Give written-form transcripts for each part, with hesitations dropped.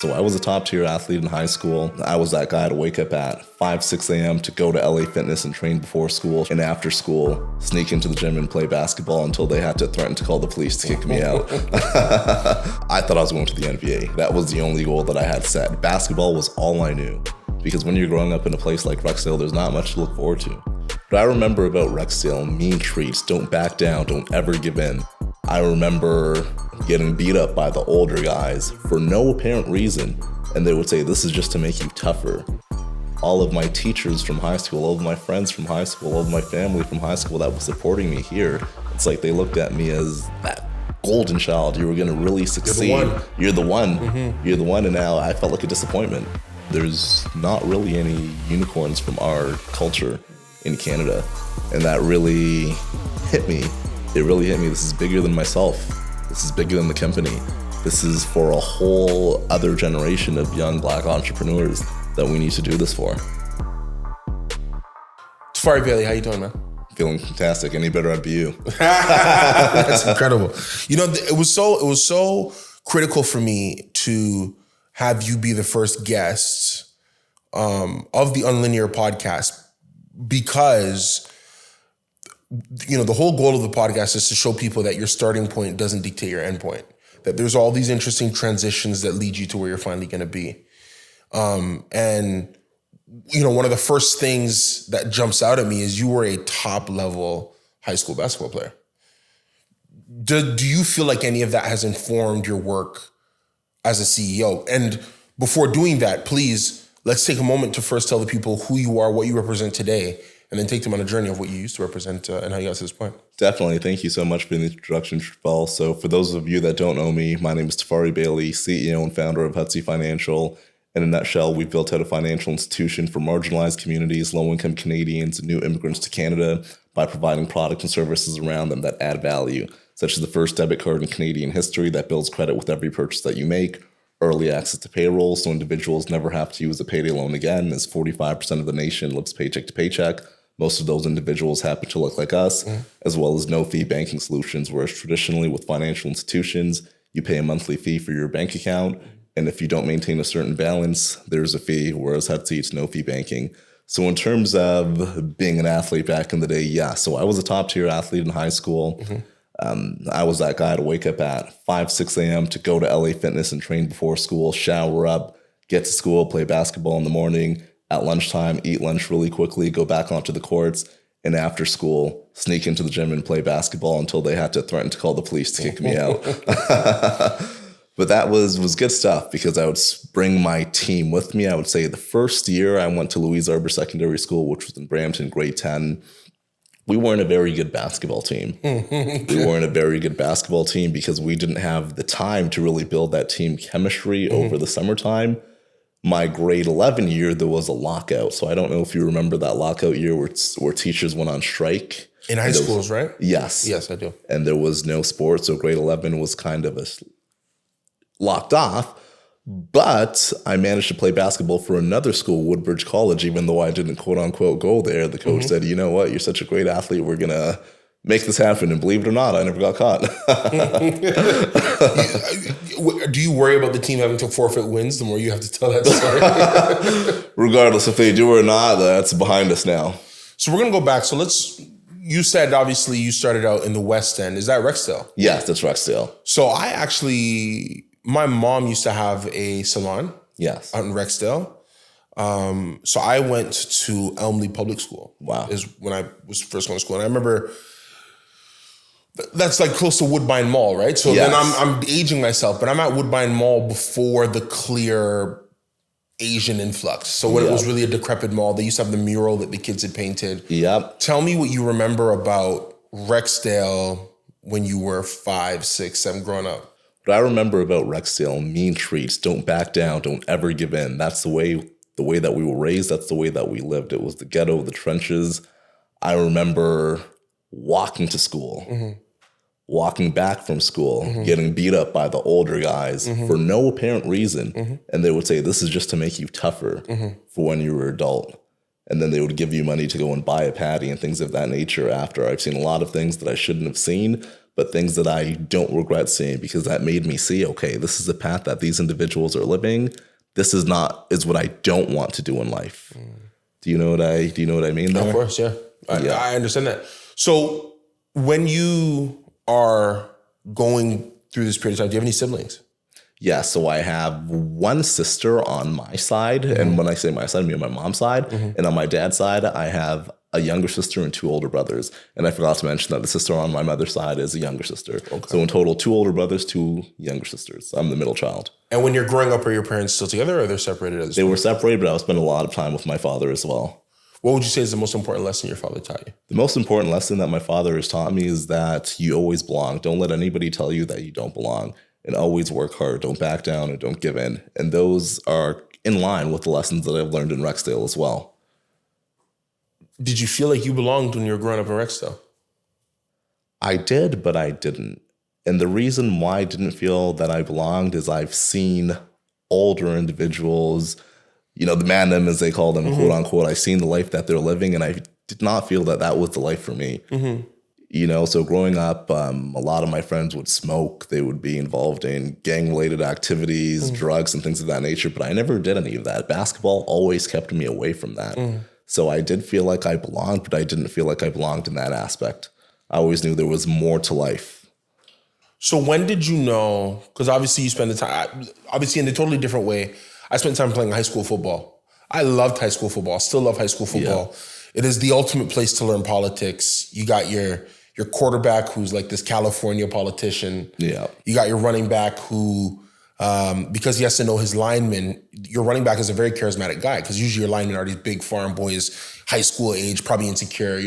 So I was a top tier athlete in high school. I was that guy to wake up at 5, 6 a.m. to go to LA Fitness and train before school, and after school, sneak into the gym and play basketball until they had to threaten to call the police to kick me out. I thought I was going to the NBA. That was the only goal that I had set. Basketball was all I knew, because when you're growing up in a place like Rexdale, there's not much to look forward to. But I remember about Rexdale, mean streets, don't back down, don't ever give in. I remember getting beat up by the older guys for no apparent reason, and they would say, this is just to make you tougher. All of my teachers from high school, all of my friends from high school, all of my family from high school that was supporting me here, it's like they looked at me as that golden child. You were gonna really succeed. You're the one. Mm-hmm. You're the one, and now I felt like a disappointment. There's not really any unicorns from our culture in Canada, and that really hit me. It really hit me. This is bigger than myself. This is bigger than the company. This is for a whole other generation of young Black entrepreneurs that we need to do this for. Tefari Bailey, how you doing, man? Feeling fantastic. Any better, I'd be you. That's incredible. You know, it was so critical for me to have you be the first guest of the UnLinear podcast, because the whole goal of the podcast is to show people that your starting point doesn't dictate your end point, that there's all these interesting transitions that lead you to where you're finally going to be. And one of the first things that jumps out at me is you were a top level high school basketball player. Do you feel like any of that has informed your work as a CEO? And before doing that, please, let's take a moment to first tell the people who you are, what you represent today, and then take them on a journey of what you used to represent and how you got to this point. Definitely. Thank you so much for the introduction, Trivelle. So for those of you that don't know me, my name is Tefari Bailey, CEO and founder of Hutsy Financial. In a nutshell, we've built out a financial institution for marginalized communities, low-income Canadians, and new immigrants to Canada by providing products and services around them that add value, such as the first debit card in Canadian history that builds credit with every purchase that you make, early access to payroll so individuals never have to use a payday loan again, as 45% of the nation lives paycheck to paycheck. Most of those individuals happen to look like us, as well as no-fee banking solutions, whereas traditionally with financial institutions, you pay a monthly fee for your bank account, and if you don't maintain a certain balance, there's a fee, whereas Hutsy, it's no-fee banking. So in terms of being an athlete back in the day, yeah, so I was a top-tier athlete in high school. I was that guy to wake up at 5, 6 a.m. to go to LA Fitness and train before school, shower up, get to school, play basketball in the morning. At lunchtime, eat lunch really quickly, go back onto the courts, and after school, sneak into the gym and play basketball until they had to threaten to call the police to kick me out. But that was good stuff, because I would bring my team with me. I would say the first year I went to Louise Arbor Secondary School, which was in Brampton, grade 10. We weren't a very good basketball team. We weren't a very good basketball team because we didn't have the time to really build that team chemistry over the summertime. My grade 11 year, there was a lockout. So I don't know if you remember that lockout year where teachers went on strike. In high schools, right? Yes. Yes, I do. And there was no sports. So grade 11 was kind of locked off. But I managed to play basketball for another school, Woodbridge College, even though I didn't quote unquote go there. The coach said, you know what, you're such a great athlete. We're going to make this happen. And believe it or not, I never got caught. Do you worry about the team having to forfeit wins the more you have to tell that story? Regardless if they do or not, that's behind us now. So we're going to go back. So you said obviously you started out in the West End. Is that Rexdale? Yes, that's Rexdale. So my mom used to have a salon Yes. out in Rexdale. So I went to Elmley Public School. Wow. Is when I was first going to school. And I remember that's like close to Woodbine Mall, right? So Yes. then I'm aging myself, but I'm at Woodbine Mall before the clear Asian influx. So when it was really a decrepit mall, they used to have the mural that the kids had painted. Yep. Tell me what you remember about Rexdale when you were 5, 6, 7 growing up. What I remember about Rexdale, mean streets, don't back down, don't ever give in. That's the way that we were raised. That's the way that we lived. It was the ghetto, the trenches. I remember walking to school, walking back from school, getting beat up by the older guys for no apparent reason. And they would say, this is just to make you tougher for when you were an adult. And then they would give you money to go and buy a patty and things of that nature after. I've seen a lot of things that I shouldn't have seen, but things that I don't regret seeing because that made me see, okay, this is the path that these individuals are living. This is what I don't want to do in life. Do you know what I mean there? Of course, yeah. I understand that. So when you are going through this period of time, do you have any siblings? Yeah, so I have one sister on my side, and when I say my side, I mean my mom's side, and on my dad's side, I have a younger sister and 2 older brothers. And I forgot to mention that the sister on my mother's side is a younger sister. Okay. So in total, 2 older brothers, 2 younger sisters. I'm the middle child. And when you're growing up, are your parents still together or they're separated? They were separated, but I spent a lot of time with my father as well. What would you say is the most important lesson your father taught you? The most important lesson that my father has taught me is that you always belong. Don't let anybody tell you that you don't belong. And always work hard. Don't back down and don't give in. And those are in line with the lessons that I've learned in Rexdale as well. Did you feel like you belonged when you were growing up in Rexdale? I did, but I didn't. And the reason why I didn't feel that I belonged is I've seen older individuals, the man-them as they call them, quote unquote. I've seen the life that they're living, and I did not feel that that was the life for me. So growing up, a lot of my friends would smoke. They would be involved in gang-related activities, drugs, and things of that nature. But I never did any of that. Basketball always kept me away from that. So I did feel like I belonged, but I didn't feel like I belonged in that aspect. I always knew there was more to life. So when did you know, because obviously you spend the time, obviously in a totally different way. I spent time playing high school football. I loved high school football, still love high school football. Yeah. It is the ultimate place to learn politics. You got your quarterback who's like this California politician. Yeah. You got your running back who, because he has to know his linemen, your running back is a very charismatic guy because usually your linemen are these big farm boys, high school age, probably insecure,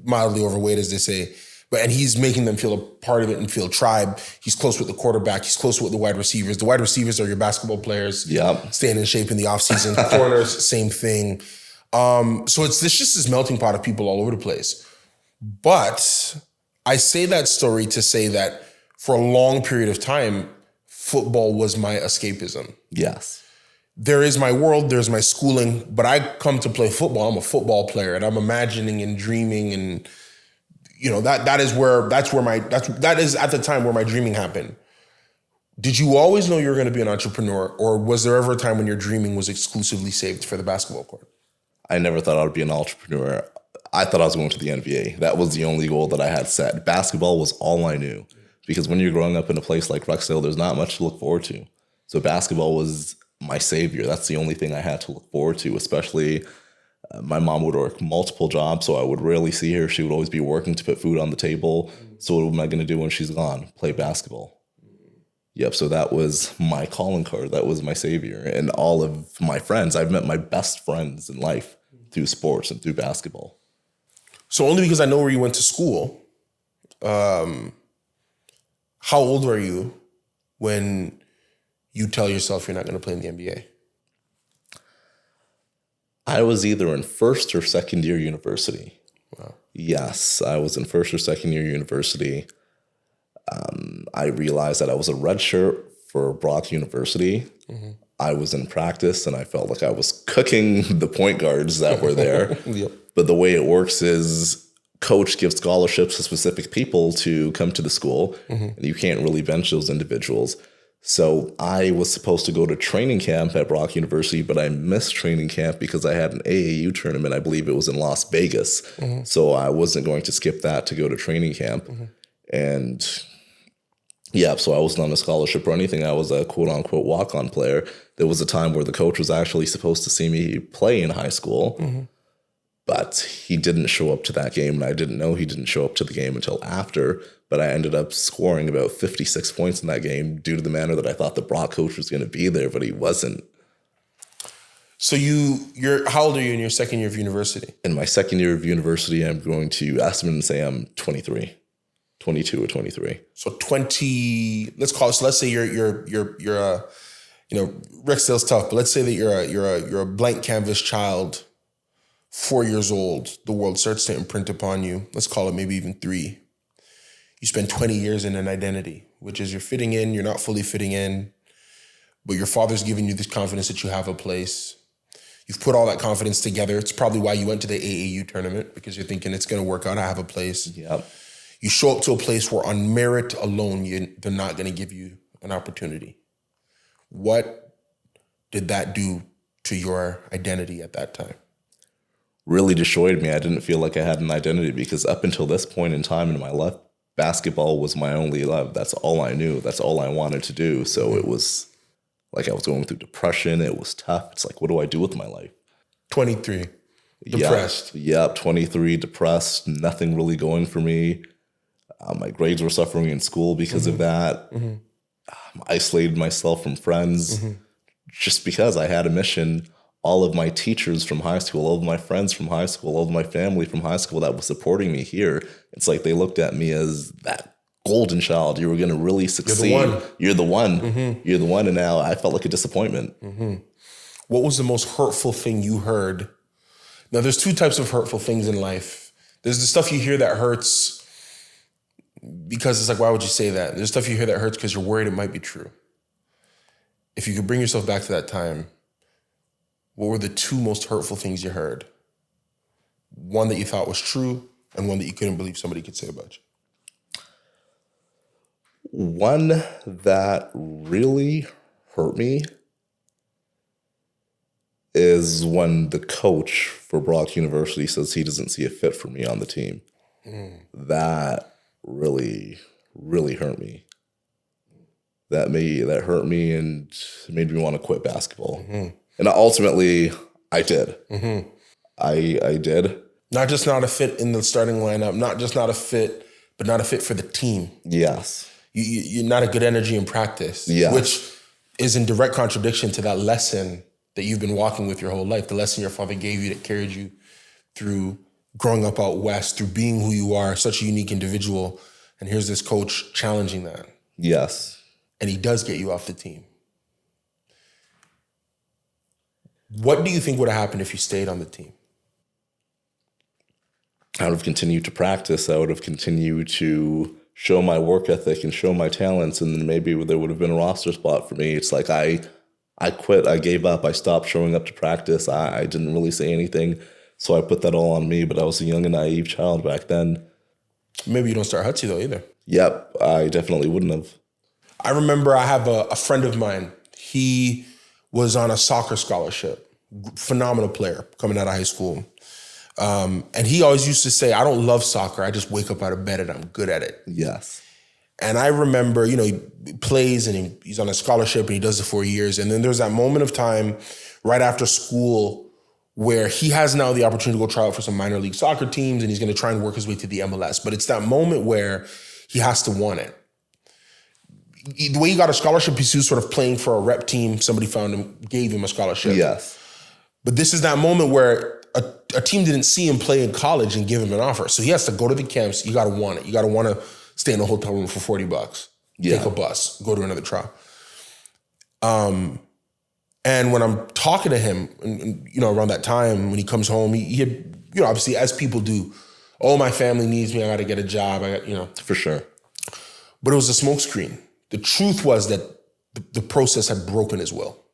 mildly overweight as they say. And he's making them feel a part of it and feel tribe. He's close with the quarterback. He's close with the wide receivers. The wide receivers are your basketball players. Staying in shape in the offseason. Corners, same thing. So it's just this melting pot of people all over the place. But I say that story to say that for a long period of time, football was my escapism. Yes. There is my world, there's my schooling, but I come to play football. I'm a football player and I'm imagining and dreaming and that is at the time where my dreaming happened. Did you always know you were going to be an entrepreneur, or was there ever a time when your dreaming was exclusively saved for the basketball court? I never thought I would be an entrepreneur. I thought I was going to the NBA. That was the only goal that I had set. Basketball was all I knew, because when you're growing up in a place like Rexdale, there's not much to look forward to. So basketball was my savior. That's the only thing I had to look forward to, especially my mom would work multiple jobs, so I would rarely see her. She would always be working to put food on the table. So what am I going to do when she's gone? Play basketball. Yep, so that was my calling card. That was my savior. And all of my friends, I've met my best friends in life through sports and through basketball. So only because I know where you went to school, how old were you when you tell yourself you're not going to play in the NBA? I was either in first or second year university. Wow. Yes, I was in first or second year university. I realized that I was a redshirt for Brock University. Mm-hmm. I was in practice and I felt like I was cooking the point guards that were there. Yep. But the way it works is coach gives scholarships to specific people to come to the school, and you can't really bench those individuals. So I was supposed to go to training camp at Brock University, but I missed training camp because I had an AAU tournament. I believe it was in Las Vegas. Mm-hmm. So I wasn't going to skip that to go to training camp. Mm-hmm. And yeah, so I wasn't on a scholarship or anything. I was a quote unquote walk-on player. There was a time where the coach was actually supposed to see me play in high school, but he didn't show up to that game. And I didn't know he didn't show up to the game until after. But I ended up scoring about 56 points in that game due to the manner that I thought the Brock coach was going to be there, but he wasn't. So you're how old are you in your second year of university? In my second year of university, I'm going to estimate and say I'm 22 or 23. So 20. Let's say you're Rexdale's tough, but let's say that you're a blank canvas child, 4 years old. The world starts to imprint upon you. Let's call it maybe even 3. You spend 20 years in an identity, which is you're fitting in, you're not fully fitting in, but your father's giving you this confidence that you have a place. You've put all that confidence together. It's probably why you went to the AAU tournament, because you're thinking it's going to work out. I have a place. Yep. You show up to a place where on merit alone, they're not going to give you an opportunity. What did that do to your identity at that time? Really destroyed me. I didn't feel like I had an identity because up until this point in time in my life, basketball was my only love. That's all I knew. That's all I wanted to do. So it was like I was going through depression. It was tough. It's like, what do I do with my life? 23, depressed. Yep, 23, depressed. Nothing really going for me. My grades were suffering in school because of that. Isolated myself from friends just because I had a mission. All of my teachers from high school, all of my friends from high school, all of my family from high school that was supporting me here, it's like they looked at me as that golden child. You were going to really succeed. You're the one. You're the one. And now I felt like a disappointment. What was the most hurtful thing you heard? Now, there's two types of hurtful things in life. There's the stuff you hear that hurts because it's like, why would you say that? There's stuff you hear that hurts because you're worried it might be true. If you could bring yourself back to that time, what were the two most hurtful things you heard? One that you thought was true and one that you couldn't believe somebody could say about you. One that really hurt me is when the coach for Brock University says he doesn't see a fit for me on the team. That really, really hurt me. That hurt me and made me want to quit basketball. And ultimately, I did. I did. Not just not a fit in the starting lineup, not just not a fit, but not a fit for the team. Yes. You're not a good energy in practice, which is in direct contradiction to that lesson that you've been walking with your whole life, the lesson your father gave you that carried you through growing up out west, through being who you are, such a unique individual. And here's this coach challenging that. Yes. And he does get you off the team. What do you think would have happened if you stayed on the team? I would have continued to practice. I would have continued to show my work ethic and show my talents, and then maybe there would have been a roster spot for me. It's like I quit. I gave up. I stopped showing up to practice. I didn't really say anything, so I put that all on me, but I was a young and naive child back then. Maybe you don't start Hutsy though either. Yep, I definitely wouldn't have. I remember I have a friend of mine. He was on a soccer scholarship, phenomenal player coming out of high school. And he always used to say, I don't love soccer. I just wake up out of bed and I'm good at it. Yes. And I remember, he plays and he's on a scholarship and he does it for years. And then there's that moment of time right after school where he has now the opportunity to go try out for some minor league soccer teams and he's going to try and work his way to the MLS. But it's that moment where he has to want it. The way he got a scholarship, he was sort of playing for a rep team. Somebody found him, gave him a scholarship. Yes. But this is that moment where a team didn't see him play in college and give him an offer. So he has to go to the camps. You got to want it. You got to want to stay in a hotel room for $40. Take a bus, go to another trial. And when I'm talking to him, around that time when he comes home, he had, obviously as people do, oh, my family needs me. I got to get a job. For sure. But it was a smokescreen. The truth was that the process had broken his will.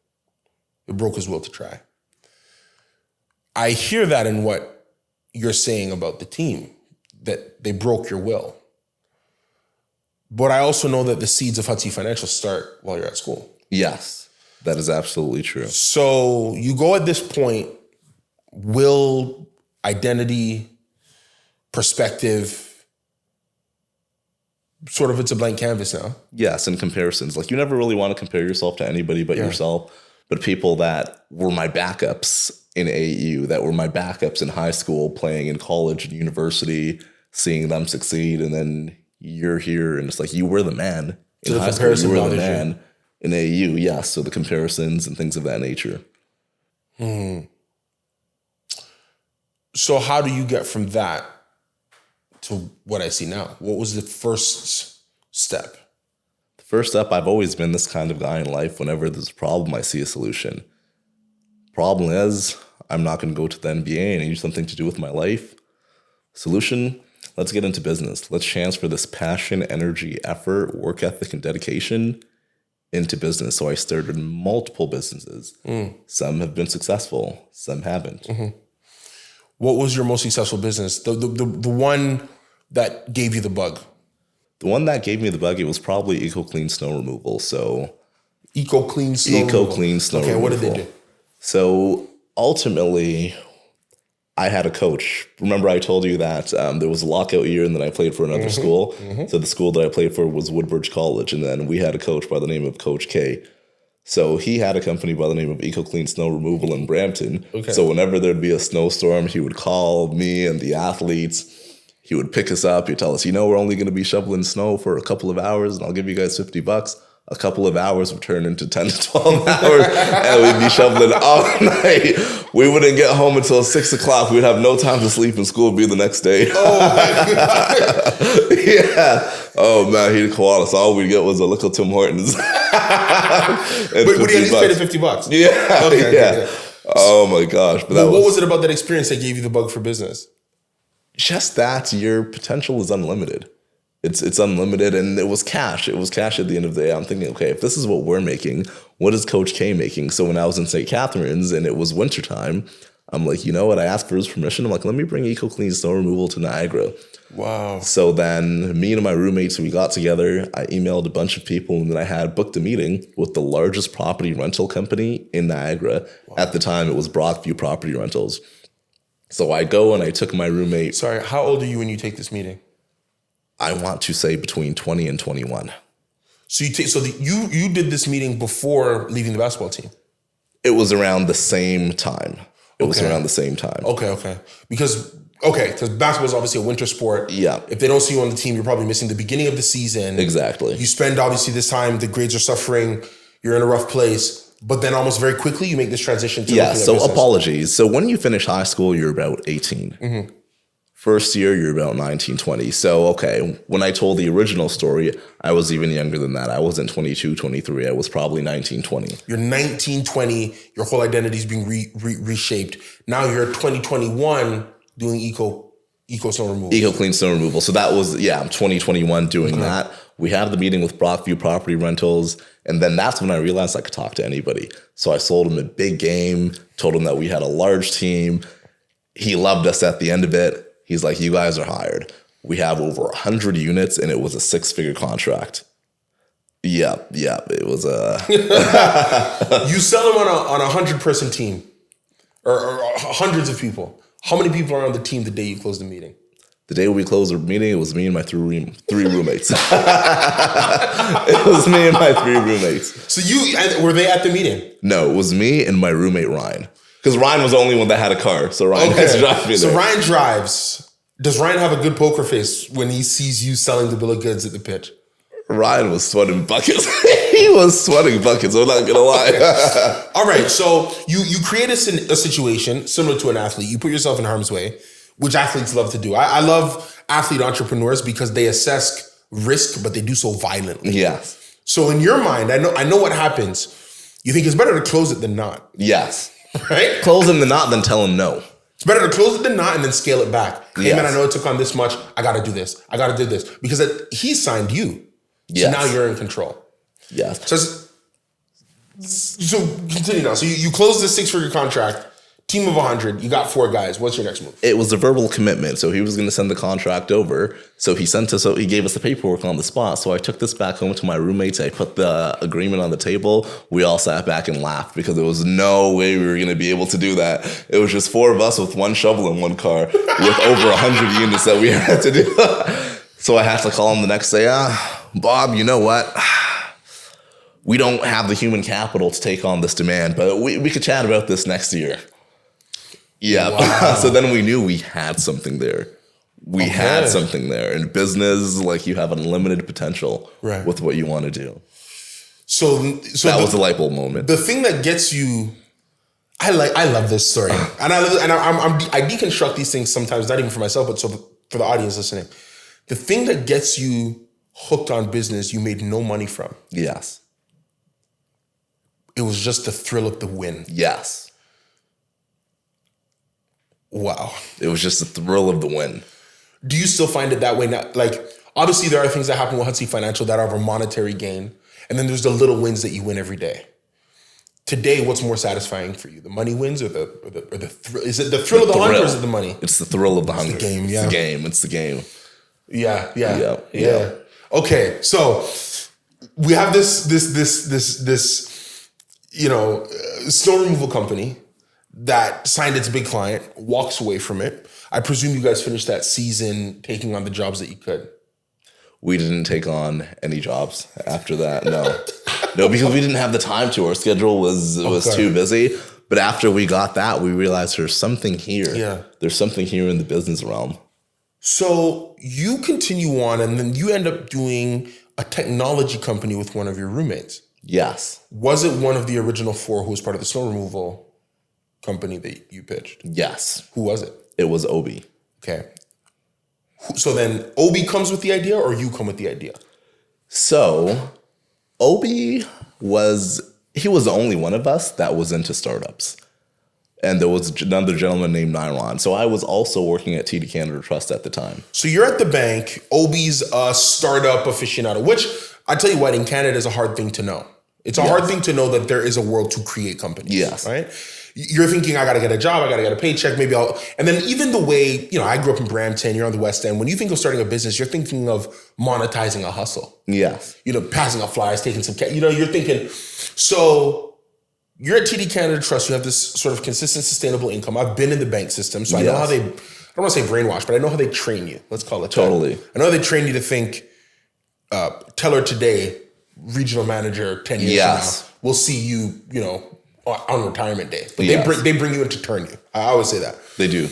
It broke his will to try. I hear that in what you're saying about the team, that they broke your will. But I also know that the seeds of Hutsy Financial start while you're at school. Yes, that is absolutely true. So you go at this point, will, identity, perspective, sort of it's a blank canvas now. Yes, and comparisons. Like you never really want to compare yourself to anybody but yourself. But people that were my backups in AU, that were my backups in high school, playing in college and university, seeing them succeed, and then you're here and it's like you were the man in high school. You were the man in AU. Yes, so the comparisons and things of that nature. So how do you get from that to what I see now? What was the first step? The first step, I've always been this kind of guy in life. Whenever there's a problem, I see a solution. Problem is, I'm not going to go to the NBA and I need something to do with my life. Solution, let's get into business. Let's transfer this passion, energy, effort, work ethic, and dedication into business. So I started multiple businesses. Some have been successful, some haven't. What was your most successful business? The one that gave you the bug? The one that gave me the bug, it was probably EcoClean snow removal. So EcoClean snow removal. EcoClean snow Okay, removal. what did they do? So ultimately, I had a coach. Remember I told you that there was a lockout year and then I played for another school. So the school that I played for was Woodbridge College. And then we had a coach by the name of Coach K. So he had a company by the name of EcoClean Snow Removal in Brampton. Okay. So whenever there'd be a snowstorm, he would call me and the athletes. He would pick us up. He'd tell us, we're only going to be shoveling snow for a couple of hours and I'll give you guys $50. A couple of hours would turn into 10 to 12 hours and we'd be shoveling all night. We wouldn't get home until 6 o'clock. We'd have no time to sleep and school would be the next day. Oh my God. Yeah. Oh man, he'd call us. All we'd get was a little Tim Hortons. But would he at least pay the $50? Yeah. Okay, yeah. okay. Oh my gosh. But What was it about that experience that gave you the bug for business? just that your potential is unlimited. It's unlimited, and it was cash. It was cash at the end of the day. I'm thinking, okay, if this is what we're making, what is Coach K making? So when I was in St. Catharines and it was wintertime, I'm like, you know what? I asked for his permission. I'm like, let me bring EcoClean snow removal to Niagara. Wow. So then me and my roommates, we got together. I emailed a bunch of people, and then I had booked a meeting with the largest property rental company in Niagara. Wow. At the time, it was Brockview Property Rentals. So I go and I took my roommate. Sorry, how old are you when you take this meeting? I want to say between 20 and 21. So you did this meeting before leaving the basketball team? It was around the same time. Okay. Because basketball is obviously a winter sport. Yeah. If they don't see you on the team, you're probably missing the beginning of the season. Exactly. You spend obviously this time, the grades are suffering, you're in a rough place, but then almost very quickly you make this transition to looking at business. Apologies. So when you finish high school, you're about 18. Mm-hmm. First year, you're about 19, 20. So, okay, when I told the original story, I was even younger than that. I wasn't 22, 23. I was probably 19, 20. You're 19, 20. Your whole identity is being reshaped. Now you're 2021 doing eco snow removal. EcoClean snow removal. So that was, I'm 2021 doing that. We have the meeting with Brockview Property Rentals. And then that's when I realized I could talk to anybody. So I sold him a big game, told him that we had a large team. He loved us at the end of it. He's like, you guys are hired. We have over 100 units, and it was a 6-figure contract. Yeah, it was a... You sell them on a 100-person team, or hundreds of people. How many people are on the team the day you close the meeting? The day we closed the meeting, it was me and my three roommates. It was me and my 3 roommates. So were they at the meeting? No, it was me and my roommate, Ryan. Because Ryan was the only one that had a car, so Ryan had to drive me there. So Ryan drives. Does Ryan have a good poker face when he sees you selling the bill of goods at the pitch? Ryan was sweating buckets. He was sweating buckets, I'm not going to lie. All right, so you create a situation similar to an athlete. You put yourself in harm's way, which athletes love to do. I love athlete entrepreneurs because they assess risk, but they do so violently. Yes. So in your mind, I know what happens. You think it's better to close it than not. Yes. Right? Close him the knot, then tell him no. It's better to close it than not and then scale it back. Hey, Yes. man, I know it took on this much. I got to do this. I got to do this. Because he signed you. So Yes. now you're in control. Yes. So continue now. So you close this 6-figure contract, team of 100. You got 4 guys. What's your next move? It was a verbal commitment. So he was going to send the contract over. So he gave us the paperwork on the spot. So I took this back home to my roommates. I put the agreement on the table. We all sat back and laughed because there was no way we were going to be able to do that. It was just 4 of us with 1 shovel in 1 car with over 100 units that we had to do. So I had to call him the next day. Bob, you know what? We don't have the human capital to take on this demand, but we could chat about this next year. Yeah. Wow. So then we knew we had something there. We had something there. In business, like, you have unlimited potential with what you want to do. So that was a light bulb moment. The thing that gets you, I love this story, and I deconstruct these things sometimes, not even for myself, but for the audience listening. The thing that gets you hooked on business, you made no money from. Yes. It was just the thrill of the win. Yes. Wow. It was just the thrill of the win. Do you still find it that way now? Like, obviously there are things that happen with Hutsy Financial that are of a monetary gain. And then there's the little wins that you win every day. Today, what's more satisfying for you? The money wins or the thrill? Is it the thrill of the hunger or is it the money? It's the thrill of the hunger. It's the game, yeah. It's the game. Yeah. Okay, so we have this snow removal company that signed its big client, walks away from it. I presume you guys finished that season taking on the jobs that you could. We didn't take on any jobs after that. No, no, because we didn't have the time to. Our schedule was too busy. But after we got that, we realized there's something here. Yeah. There's something here in the business realm. So you continue on, and then you end up doing a technology company with one of your roommates. Yes. Was it one of the original four who was part of the snow removal company that you pitched? Yes. Who was it? It was Obi. Okay. So then Obi comes with the idea, or you come with the idea? So Obi was the only one of us that was into startups. And there was another gentleman named Nyron. So I was also working at TD Canada Trust at the time. So you're at the bank. Obi's a startup aficionado, which I tell you what, in Canada is a hard thing to know. It's a hard thing to know that there is a world to create companies. Yes. Right? You're thinking, I got to get a job. I got to get a paycheck. Maybe and then even the way, I grew up in Brampton, you're on the West End. When you think of starting a business, you're thinking of monetizing a hustle. Yes. Passing out flyers, taking some, you're thinking, so you're at TD Canada Trust. You have this sort of consistent, sustainable income. I've been in the bank system, so I know how they, I don't want to say brainwash, but I know how they train you. Let's call it totally. That. I know they train you to think, teller today, regional manager 10 years from now, we'll see you, on retirement day. But they bring you in to turn you. I always say that. They do.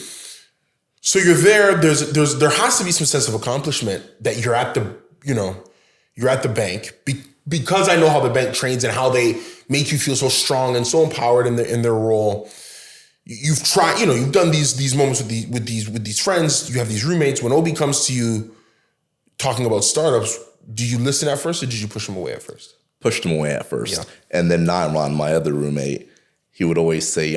So you're there. There has to be some sense of accomplishment that you're at the bank because I know how the bank trains and how they make you feel so strong and so empowered in their role. You've tried, you've done these moments with these friends. You have these roommates. When Obi comes to you talking about startups, do you listen at first or did you push him away at first? Pushed him away at first. And then Nyron, my other roommate, he would always say,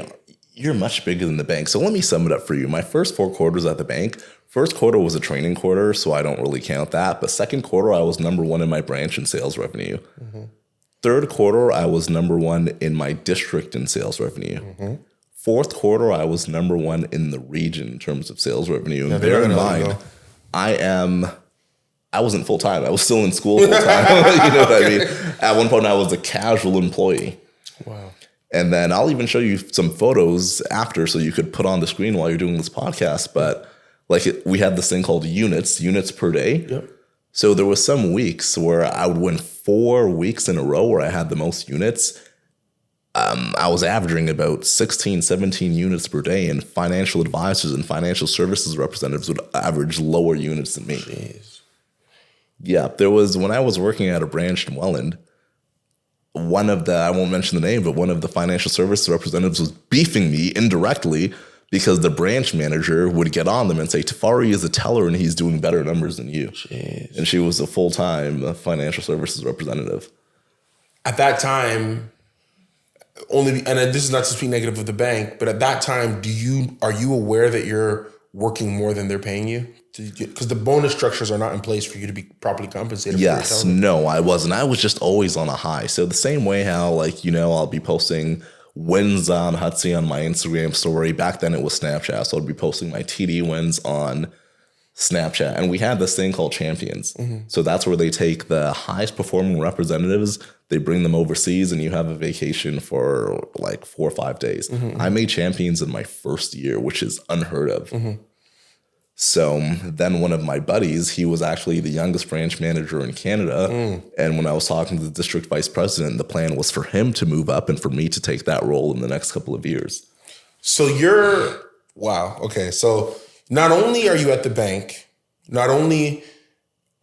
you're much bigger than the bank. So let me sum it up for you. My first 4 quarters at the bank, first quarter was a training quarter, so I don't really count that. But second quarter, I was number 1 in my branch in sales revenue. Mm-hmm. Third quarter, I was number 1 in my district in sales revenue. Mm-hmm. Fourth quarter, I was number 1 in the region in terms of sales revenue. And bear in mind, I wasn't full-time. I was still in school full-time. You know what I mean? At one point, I was a casual employee. Wow. And then I'll even show you some photos after so you could put on the screen while you're doing this podcast. But we had this thing called units per day. Yep. So there was some weeks where I would win 4 weeks in a row where I had the most units. I was averaging about 16, 17 units per day, and financial advisors and financial services representatives would average lower units than me. Jeez. Yeah, there was, when I was working at a branch in Welland, I won't mention the name, but one of the financial services representatives was beefing me indirectly because the branch manager would get on them and say, Tefari is a teller and he's doing better numbers than you. Jeez. And she was a full-time financial services representative. At that time, and this is not to speak negative of the bank, but at that time, are you aware that you're working more than they're paying you? Because the bonus structures are not in place for you to be properly compensated. Yes, no, I wasn't. I was just always on a high. So the same way how, I'll be posting wins on Hutsy on my Instagram story. Back then it was Snapchat, so I'd be posting my TD wins on Snapchat. And we had this thing called champions. Mm-hmm. So that's where they take the highest performing representatives, they bring them overseas, and you have a vacation for 4 or 5 days. Mm-hmm. I made champions in my first year, which is unheard of. Mm-hmm. So then one of my buddies, he was actually the youngest branch manager in Canada. And when I was talking to the district vice president, the plan was for him to move up and for me to take that role in the next couple of years. So wow. Okay. So not only are you at the bank, not only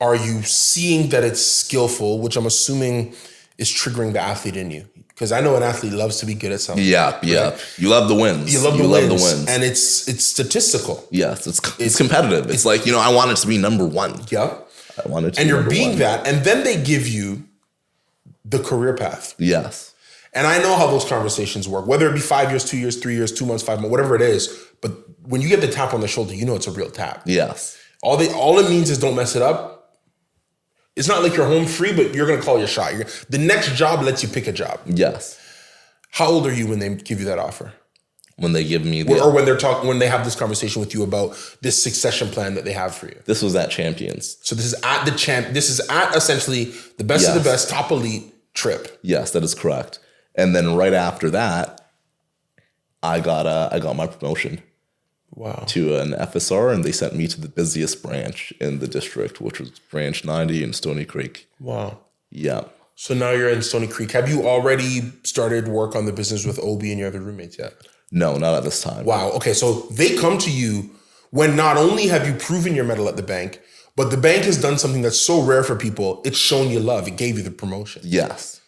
are you seeing that it's skillful, which I'm assuming is triggering the athlete in you. Because I know an athlete loves to be good at something. Yeah. Right? You love the wins. You love the wins. And it's statistical. Yes, it's competitive. It's I want it to be number 1. Yeah. I want it to and be you're number being 1. that. And then they give you the career path. Yes. And I know how those conversations work, whether it be 5 years, 2 years, 3 years, 2 months, 5 months, whatever it is. But when you get the tap on the shoulder, it's a real tap. Yes. All it means is don't mess it up. It's not like you're home free, but you're going to call your shot. The next job lets you pick a job. Yes. How old are you when they give you that offer? when they give me or when they have this conversation with you about this succession plan that they have for you? This was at Champions. So this is at this is at essentially the best of the best, top elite trip. Yes, that is correct. And then right after that, I got my promotion. Wow. To an FSR, and they sent me to the busiest branch in the district, which was branch 90 in Stony Creek. Wow. Yeah. So now you're in Stony Creek. Have you already started work on the business with Obi and your other roommates yet? No, not at this time. Wow. Okay. So they come to you when not only have you proven your mettle at the bank, but the bank has done something that's so rare for people. It's shown you love. It gave you the promotion. Yes.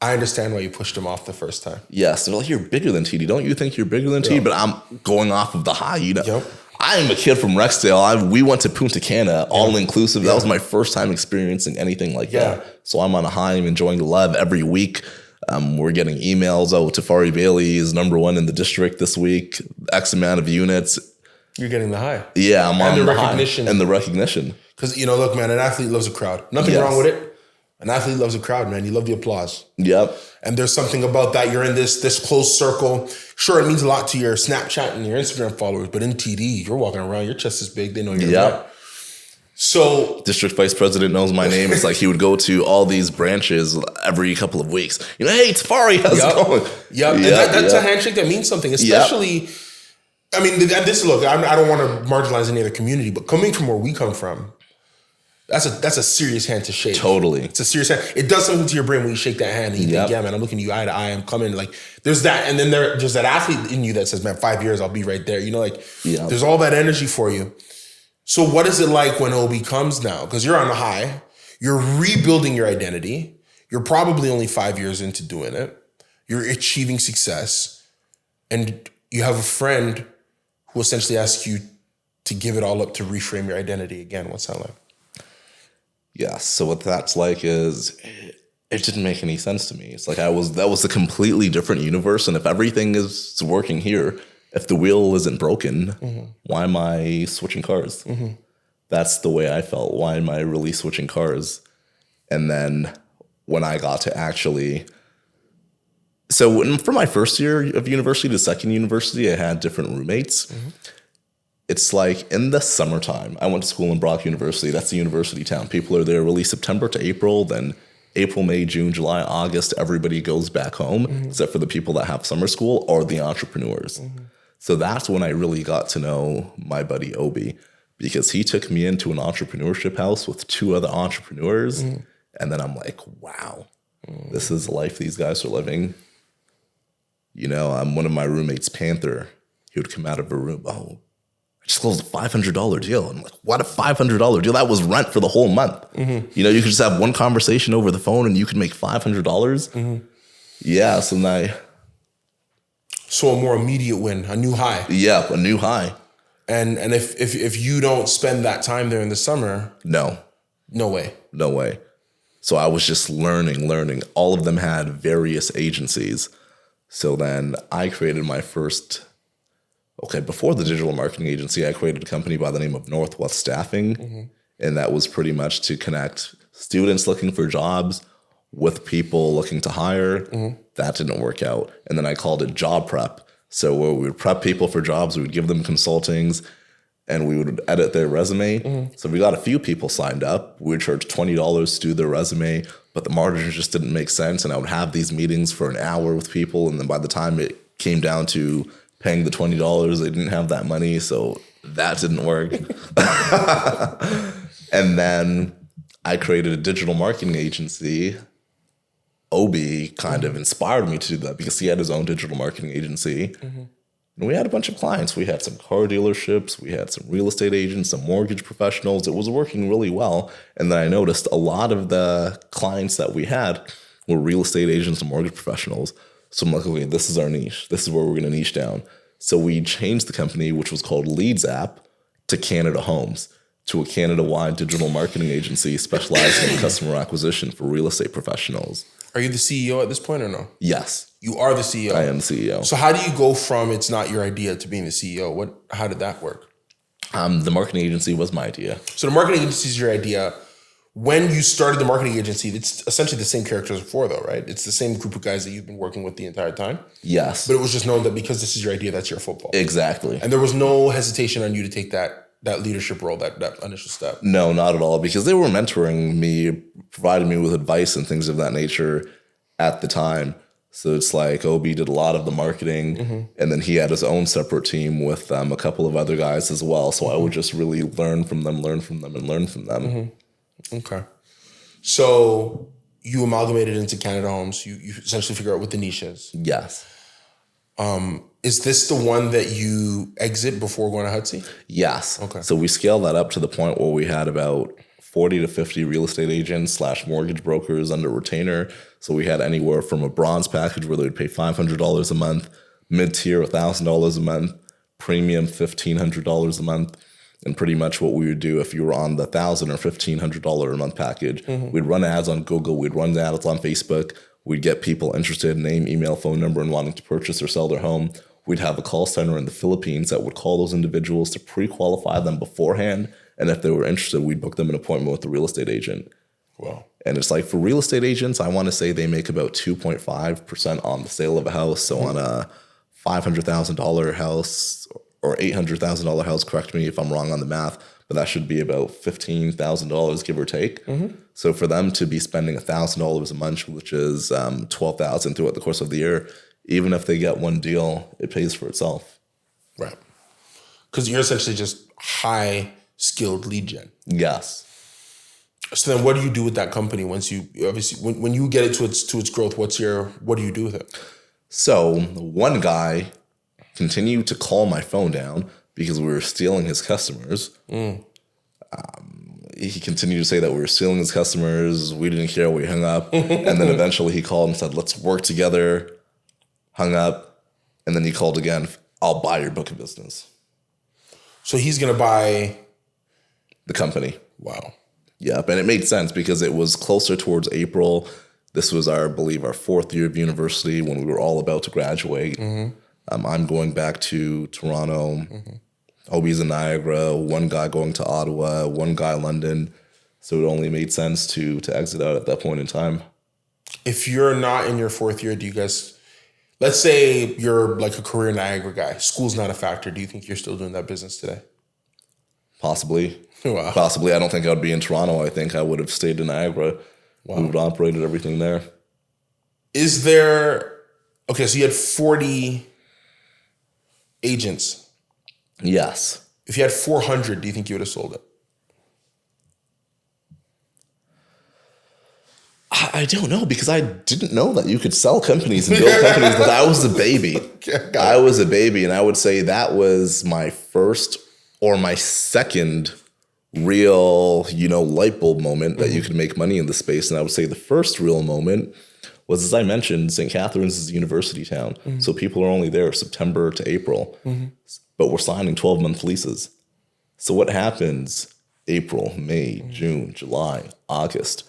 I understand why you pushed him off the first time. Yes. They're like, you're bigger than TD. Don't you think you're bigger than TD? But I'm going off of the high, Yep. I am a kid from Rexdale. We went to Punta Cana, all inclusive. That was my first time experiencing anything like that. So I'm on a high. I'm enjoying the love every week. We're getting emails. Oh, Tefari Bailey is #1 in the district this week. X amount of units. You're getting the high. Yeah, I'm on the recognition. High. And the recognition. Because, look, man, an athlete loves a crowd. Nothing wrong with it. An athlete loves a crowd, man. You love the applause. Yep. And there's something about that. You're in this close circle. Sure, it means a lot to your Snapchat and your Instagram followers, but in TD, you're walking around, your chest is big. They know you're right. So district vice president knows my name. It's like he would go to all these branches every couple of weeks. Hey, Tefari, how's it going? Yep. And that's a handshake that means something, especially. I mean, look, I don't want to marginalize any other community, but coming from where we come from, that's a serious hand to shake. Totally. It's a serious hand. It does something to your brain when you shake that hand and you think, yeah, man, I'm looking at you eye to eye. I'm coming. Like, there's that. And then there's that athlete in you that says, man, 5 years, I'll be right there. There's all that energy for you. So what is it like when Obi comes now? Because you're on a high. You're rebuilding your identity. You're probably only 5 years into doing it. You're achieving success. And you have a friend who essentially asks you to give it all up to reframe your identity again. What's that like? Yeah, so what that's like is it didn't make any sense to me. It's like that was a completely different universe, and if everything is working here, if the wheel isn't broken, why am I switching cars? That's the way I felt. Why am I really switching cars? And then when I got to actually... So for my first year of university to second university, I had different roommates. It's like in the summertime, I went to school in Brock University. That's the university town. People are there really September to April, then April, May, June, July, August, everybody goes back home, except for the people that have summer school or the entrepreneurs. So that's when I really got to know my buddy Obi, because he took me into an entrepreneurship house with 2 other entrepreneurs. And then I'm like, wow, this is the life these guys are living. I'm one of my roommates, Panther. He would come out of a room, I just closed a $500 deal. I'm like, what a $500 deal? That was rent for the whole month. You could just have one conversation over the phone and you could make $500. Yeah, so a more immediate win, a new high. Yeah, a new high. And if you don't spend that time there in the summer, no way. So I was just learning. All of them had various agencies. So then I created my first. Before the digital marketing agency, I created a company by the name of Northwest Staffing. And that was pretty much to connect students looking for jobs with people looking to hire. That didn't work out. And then I called it Job Prep. So where we would prep people for jobs, we would give them consultings, and we would edit their resume. So we got a few people signed up. We would charge $20 to do their resume, but the margins just didn't make sense. And I would have these meetings for an hour with people. And then by the time it came down to paying the $20, they didn't have that money, so that didn't work. And then I created a digital marketing agency. Obi kind of inspired me to do that because he had his own digital marketing agency. And we had a bunch of clients. We had some car dealerships, we had some real estate agents, some mortgage professionals. It was working really well. And then I noticed a lot of the clients that we had were real estate agents and mortgage professionals. So I'm like, okay, this is our niche. This is where we're going to niche down. So we changed the company, which was called Leads App, to Canada Homes, to a Canada-wide digital marketing agency specializing in customer acquisition for real estate professionals. Are you the CEO at this point or no? Yes. You are the CEO? I am the CEO. So how do you go from it's not your idea to being the CEO? How did that work? The marketing agency was my idea. So the marketing agency is your idea. When you started the marketing agency, it's essentially the same characters as before, though, right? It's the same group of guys that you've been working with the entire time. Yes. But it was just known that because this is your idea, that's your football. Exactly. And there was no hesitation on you to take that leadership role, that initial step. No, not at all, because they were mentoring me, providing me with advice and things of that nature at the time. So it's like Obi did a lot of the marketing, and then he had his own separate team with a couple of other guys as well. So I would just really learn from them. Okay. So you amalgamated into Canada Homes. You essentially figure out what the niche is. Yes. Is this the one that you exit before going to Hutsy? Yes. Okay. So we scaled that up to the point where we had about 40 to 50 real estate agents / mortgage brokers under retainer. So we had anywhere from a bronze package where they would pay $500 a month, mid-tier $1,000 a month, premium $1,500 a month. And pretty much what we would do if you were on the $1,000 or $1,500 a month package, we'd run ads on Google, we'd run ads on Facebook, we'd get people interested, name, email, phone number, and wanting to purchase or sell their home. We'd have a call center in the Philippines that would call those individuals to pre-qualify them beforehand. And if they were interested, we'd book them an appointment with the real estate agent. Wow. And it's like for real estate agents, I want to say they make about 2.5% on the sale of a house. So on a $500,000 house or $800,000 house, correct me if I'm wrong on the math, but that should be about $15,000, give or take. So for them to be spending $1,000 a month, which is $12,000 throughout the course of the year, even if they get one deal, it pays for itself. Right. Because you're essentially just high-skilled lead gen. Yes. So then what do you do with that company once you, obviously, when you get it to its growth, what do you do with it? So one guy continued to call my phone down because we were stealing his customers. He continued to say that we were stealing his customers. We didn't care. We hung up. And then eventually he called and said, let's work together. Hung up. And then he called again. I'll buy your book of business. So he's going to buy the company. Wow. Yep. And it made sense because it was closer towards April. This was I believe our 4th year of university when we were all about to graduate. I'm going back to Toronto. Obi's in Niagara, one guy going to Ottawa, one guy London. So it only made sense to exit out at that point in time. If you're not in your 4th year, do you guys, let's say you're like a career Niagara guy, school's not a factor. Do you think you're still doing that business today? Possibly. Wow. Possibly. I don't think I would be in Toronto. I think I would have stayed in Niagara. Wow. We would have operated everything there. Is there, okay, so you had 40 agents. Yes. If you had 400, do you think you would have sold it? I don't know because I didn't know that you could sell companies and build companies because I was a baby. I was a baby, and I would say that was my first or my second real, light bulb moment that you could make money in the space. And I would say the first real moment was, as I mentioned, St. Catharines is a university town. So people are only there September to April. But we're signing 12-month leases. So what happens April, May, June, July, August?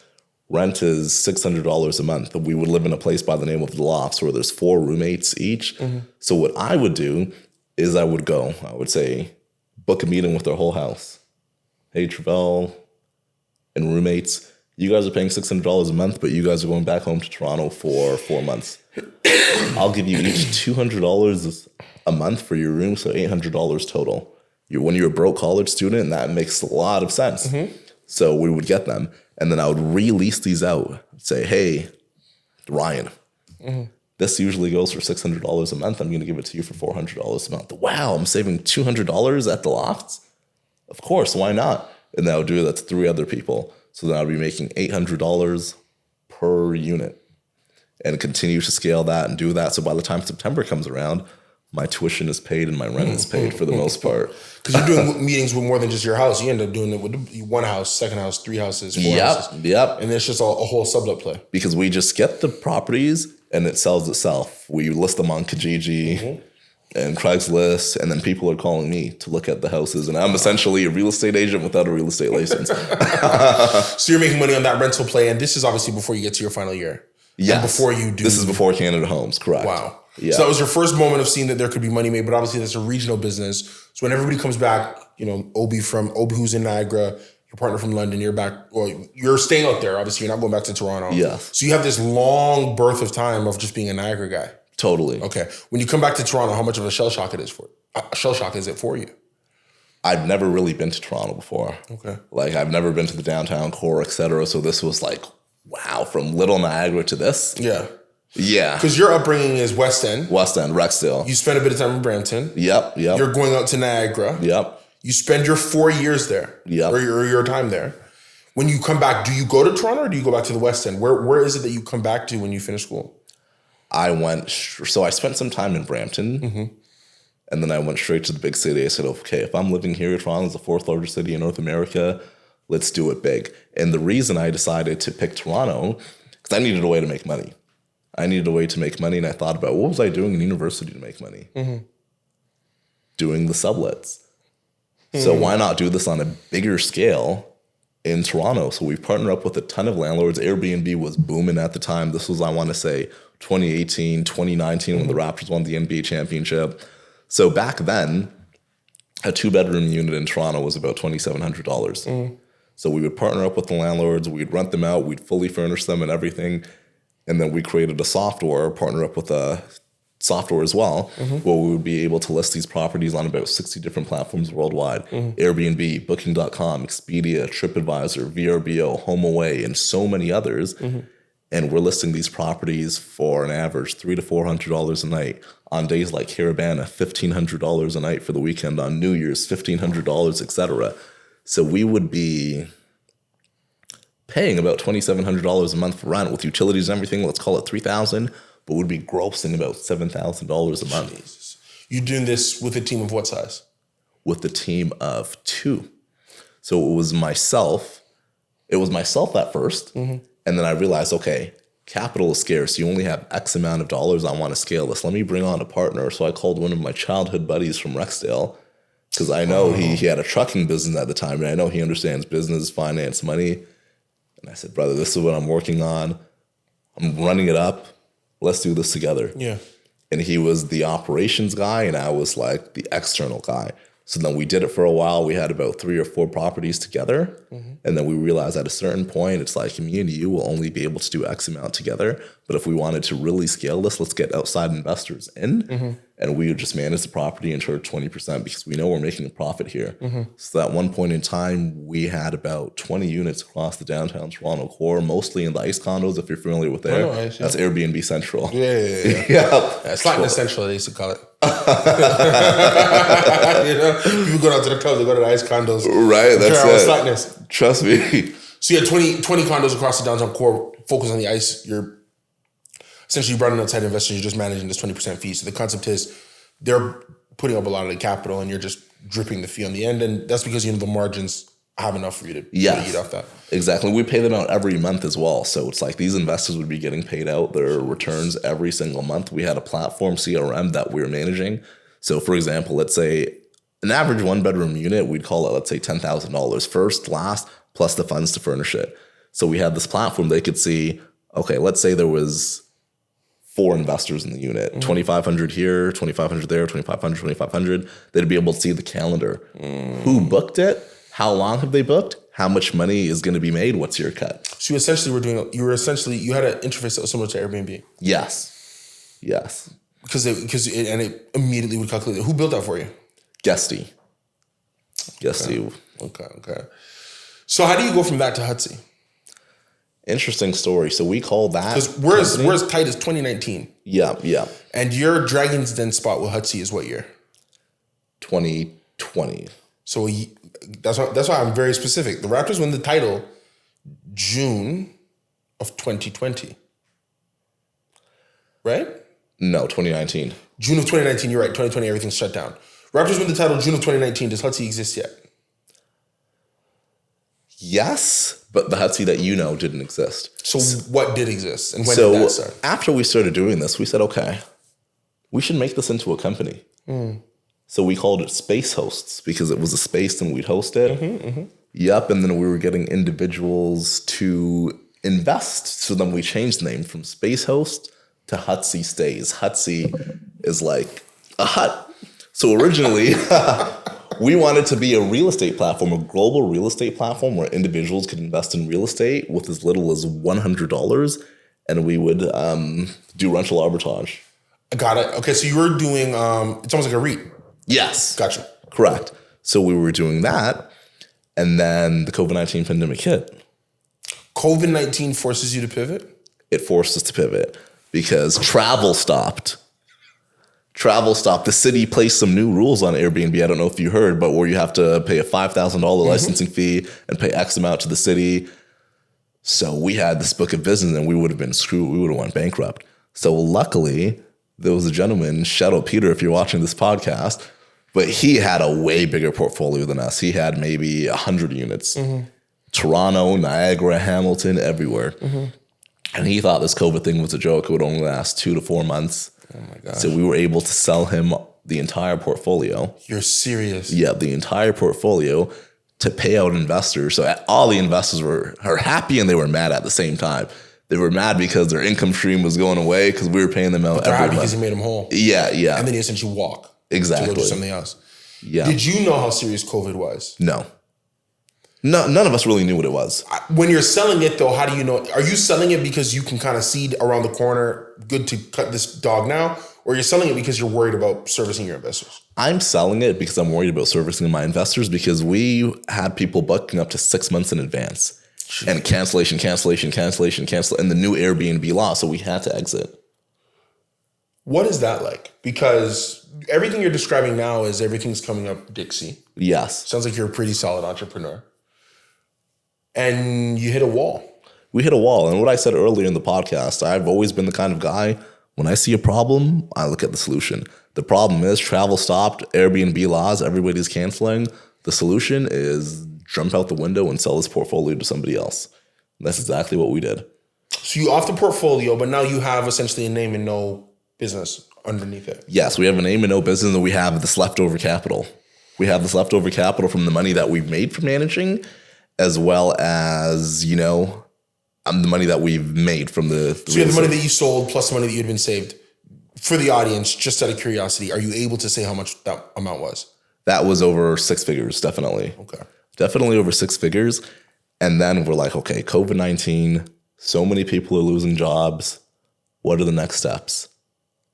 Rent is $600 a month. We would live in a place by the name of the Lofts where there's 4 roommates each. So what I would do is I would say, book a meeting with their whole house. Hey, Trivelle and roommates, you guys are paying $600 a month, but you guys are going back home to Toronto for 4 months. I'll give you each $200 a month for your room, so $800 total. When you're a broke college student, that makes a lot of sense. So we would get them, and then I would release these out. Say, hey, Ryan, this usually goes for $600 a month. I'm going to give it to you for $400 a month. Wow, I'm saving $200 at the Lofts? Of course, why not? And then I would do that to 3 other people. So then I would be making $800 per unit and continue to scale that and do that. So by the time September comes around, my tuition is paid and my rent is paid for the most part. Because you're doing meetings with more than just your house. You end up doing it with 1 house, 2nd house, 3 houses, 4 houses. Yep. And it's just a whole sublet play. Because we just get the properties and it sells itself. We list them on Kijiji and Craigslist, and then people are calling me to look at the houses. And I'm essentially a real estate agent without a real estate license. So you're making money on that rental play, and this is obviously before you get to your final year. Yes. And before you do. This is before Canada Homes, correct. Wow. Yeah. So that was your first moment of seeing that there could be money made, but obviously that's a regional business. So when everybody comes back, Obi who's in Niagara, your partner from London, you're back, well, you're staying out there. Obviously, you're not going back to Toronto. Yes. So you have this long birth of time of just being a Niagara guy. Totally. Okay. When you come back to Toronto, how much of a shell shock is it for you? I've never really been to Toronto before. Okay. Like, I've never been to the downtown core, et cetera. So this was like, wow, from Little Niagara to this. Yeah. Yeah. Because your upbringing is West End. West End, Rexdale. You spend a bit of time in Brampton. Yep. You're going out to Niagara. Yep. You spend your 4 years there. Yep. Or your time there. When you come back, do you go to Toronto or do you go back to the West End? Where is it that you come back to when you finish school? So I spent some time in Brampton. And then I went straight to the big city. I said, okay, if I'm living here, Toronto's the 4th largest city in North America. Let's do it big. And the reason I decided to pick Toronto, because I needed a way to make money. And I thought about, what was I doing in university to make money? Doing the sublets. So why not do this on a bigger scale in Toronto? So we partnered up with a ton of landlords. Airbnb was booming at the time. This was, I want to say, 2018, 2019, when the Raptors won the NBA championship. So back then, a 2-bedroom unit in Toronto was about $2,700. So we would partner up with the landlords, we'd rent them out, we'd fully furnish them and everything. And then we created a software, partner up with a software as well, where we would be able to list these properties on about 60 different platforms worldwide. Airbnb, Booking.com, Expedia, TripAdvisor, VRBO, HomeAway, and so many others. And we're listing these properties for an average $300 to $400 a night. On days like Carabana, $1,500 a night for the weekend. On New Year's, $1,500, etc. So we would be paying about $2,700 a month for rent with utilities and everything. Let's call it $3,000, but we'd be grossing about $7,000 a month. Jesus. You're doing this with a team of what size? With a team of 2. So it was myself. It was myself at first. And then I realized, okay, capital is scarce. You only have X amount of dollars. I want to scale this. Let me bring on a partner. So I called one of my childhood buddies from Rexdale, because I know he had a trucking business at the time, and I know he understands business, finance, money. And I said, brother, this is what I'm working on. I'm running it up. Let's do this together. Yeah. And he was the operations guy, and I was like the external guy. So then we did it for a while. We had about 3 or 4 properties together. And then we realized at a certain point, it's like me and you will only be able to do X amount together. But if we wanted to really scale this, let's get outside investors in. And we would just manage the property and charge 20% because we know we're making a profit here. So at one point in time, we had about 20 units across the downtown Toronto core, mostly in the ICE condos, if you're familiar with there. ICE, yeah. That's Airbnb Central. Yeah, Slackness Central, they used to call it. People go down to the club, they go to the ICE condos. Right, that's it. Slackness. Trust me. So you had 20 condos across the downtown core, focus on the ICE. You're essentially running outside investors, you're just managing this 20% fee. So the concept is they're putting up a lot of the capital and you're just dripping the fee on the end. And that's because, the margins have enough for you to eat off that. Exactly. We pay them out every month as well. So it's like these investors would be getting paid out their returns every single month. We had a platform CRM that we were managing. So for example, let's say an average 1-bedroom unit, we'd call it, let's say $10,000 first, last, plus the funds to furnish it. So we had this platform they could see, okay, let's say there was 4 investors in the unit, 2,500 here, 2,500 there, 2,500, 2,500. They'd be able to see the calendar. Who booked it? How long have they booked? How much money is going to be made? What's your cut? So you had an interface that was similar to Airbnb. Yes. Because it immediately would calculate it. Who built that for you? Guesty. Okay. So how do you go from that to Hutsy? Interesting story. So we call that. Because we're as tight as 2019. Yeah. And your Dragon's Den spot with Hutsy is what year? 2020. So that's why I'm very specific. The Raptors win the title June of 2020. Right? No, 2019. June of 2019, you're right. 2020, everything's shut down. Raptors win the title June of 2019. Does Hutsy exist yet? Yes, but the Hutsy that didn't exist. So what did exist? And when did that start? After we started doing this, we said, okay, we should make this into a company. So we called it Space Hosts because it was a space and we'd host it. Yep, and then we were getting individuals to invest. So then we changed the name from Space Host to Hutsy Stays. Hutsy is like a hut. So originally, We wanted to be a real estate platform, a global real estate platform where individuals could invest in real estate with as little as $100, and we would do rental arbitrage. I got it. Okay, so you were doing, it's almost like a REIT. Yes. Gotcha. Correct. So we were doing that, and then the COVID-19 pandemic hit. COVID-19 forces you to pivot? It forced us to pivot because travel stopped. Travel stopped. The city placed some new rules on Airbnb. I don't know if you heard, but where you have to pay a $5,000 licensing fee and pay X amount to the city. So we had this book of business and we would have been screwed. We would have went bankrupt. So luckily, there was a gentleman, shout out Peter if you're watching this podcast, but he had a way bigger portfolio than us. He had maybe 100 units. Toronto, Niagara, Hamilton, everywhere. And he thought this COVID thing was a joke. It would only last 2 to 4 months. Oh my God. So we were able to sell him the entire portfolio. You're serious? Yeah, the entire portfolio to pay out investors. So all the investors were happy and they were mad at the same time. They were mad because their income stream was going away because we were paying them out every month. Because you made them whole. Yeah. And then you essentially walk. Exactly. To go do something else. Yeah. Did you know how serious COVID was? No, none of us really knew what it was. When you're selling it, though, how do you know? Are you selling it because you can kind of see around the corner, good to cut this dog now? Or you're selling it because you're worried about servicing your investors? I'm selling it because I'm worried about servicing my investors because we had people booking up to 6 months in advance. Jeez. And cancel, and the new Airbnb law. So we had to exit. What is that like? Because everything you're describing now is everything's coming up Dixie. Yes. Sounds like you're a pretty solid entrepreneur. And you hit a wall. We hit a wall. And what I said earlier in the podcast, I've always been the kind of guy, when I see a problem, I look at the solution. The problem is travel stopped, Airbnb laws, everybody's canceling. The solution is jump out the window and sell this portfolio to somebody else. And that's exactly what we did. So you off the portfolio, but now you have essentially a name and no business underneath it. Yes, we have a name and no business, and we have this leftover capital. We have this leftover capital from the money that we've made from managing, as well as, the money that we've made from the So you have the money that you sold plus the money that you'd been saved. For the audience, just out of curiosity, are you able to say how much that amount was? That was over 6 figures, definitely. Okay. Definitely over 6 figures. And then we're like, okay, COVID-19, so many people are losing jobs. What are the next steps?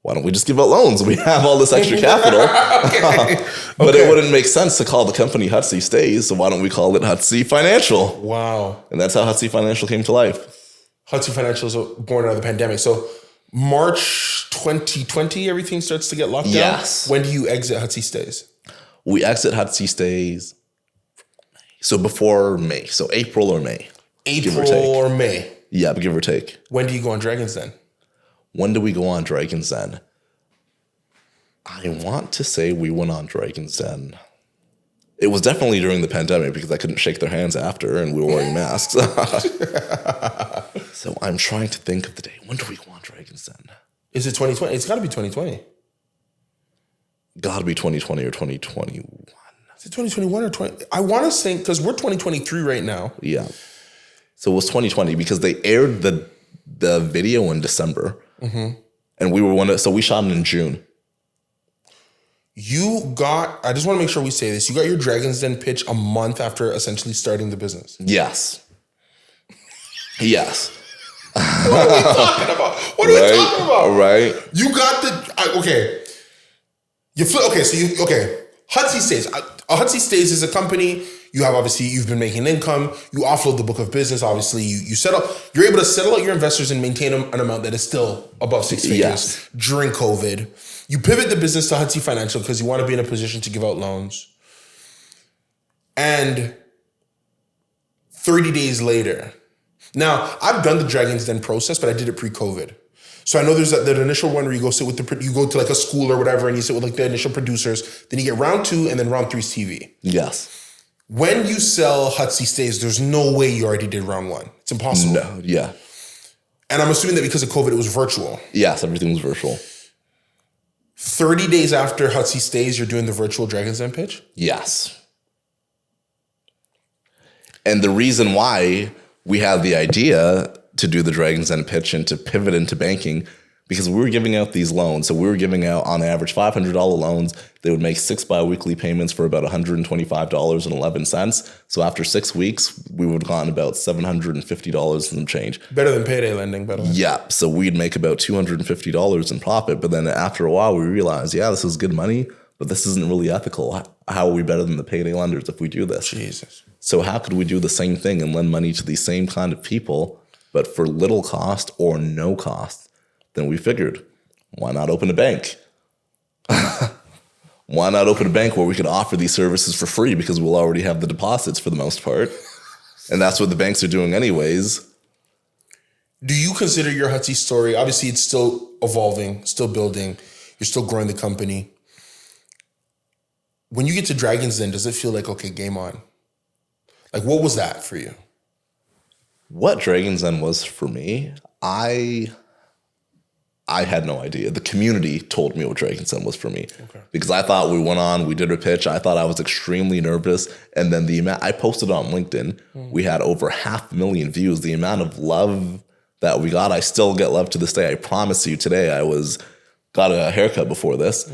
Why don't we just give out loans? We have all this extra capital. But it wouldn't make sense to call the company Hutsy Stays, so why don't we call it Hutsy Financial? Wow. And that's how Hutsy Financial came to life. Hutsy Financial is born out of the pandemic. So March 2020, everything starts to get locked down? Yes. When do you exit Hutsy Stays? We exit Hutsy Stays so before May. So April or May. April or May. Yeah, give or take. When do you go on Dragon's Den? When do we go on Dragon's Den? I want to say we went on Dragon's Den. It was definitely during the pandemic because I couldn't shake their hands after and we were wearing masks. So I'm trying to think of the day. When do we go on Dragon's Den? Is it 2020? It's got to be 2020. Got to be 2020 or 2021. Is it 2021 or 20? I want to say, because we're 2023 right now. Yeah. So it was 2020 because they aired the video in December. And we were so we shot it in June. I just want to make sure we say this. You got your Dragon's Den pitch a month after essentially starting the business. Yes. Yes. What are we talking about? What are we talking about? Right. You got okay. Hutsy Stays. Hutsy Stays is a company. You have you've been making income. You offload the book of business. Obviously, you're able to settle out your investors and maintain an amount that is still above 6 figures during COVID. You pivot the business to Hutsy Financial because you want to be in a position to give out loans. And 30 days later, now I've done the Dragon's Den process, but I did it pre-COVID. So I know there's that initial one where you go sit with you go to like a school or whatever, and you sit with like the initial producers. Then you get round 2, and then round 3's TV. Yes. When you sell Hutsy Stays, there's no way you already did round 1. It's impossible. No, yeah. And I'm assuming that because of COVID, it was virtual. Yes, everything was virtual. 30 days after Hutsy Stays, you're doing the virtual Dragon's Den pitch? Yes. And the reason why we had the idea to do the Dragon's Den pitch and to pivot into banking because we were giving out these loans. So we were giving out on average $500 loans. They would make 6 biweekly payments for about $125.11. So after 6 weeks, we would have gotten about $750 and some change. Better than payday lending, by the way. Yeah. So we'd make about $250 in profit. But then after a while, we realized, yeah, this is good money, but this isn't really ethical. How are we better than the payday lenders if we do this? Jesus. So how could we do the same thing and lend money to these same kind of people, but for little cost or no cost? Then we figured, why not open a bank? Why not open a bank where we could offer these services for free because we'll already have the deposits for the most part? And that's what the banks are doing anyways. Do you consider your Hutsy story, obviously it's still evolving, still building, you're still growing the company. When you get to Dragon's Den, does it feel like, okay, game on? Like, what was that for you? What Dragon's Den was for me, I had no idea. The community told me what Dragon's Den was for me. Okay. Because I thought we went on, we did a pitch. I thought I was extremely nervous. And then I posted on LinkedIn. We had over 500,000 views. The amount of love that we got, I still get love to this day. I promise you today, got a haircut before this.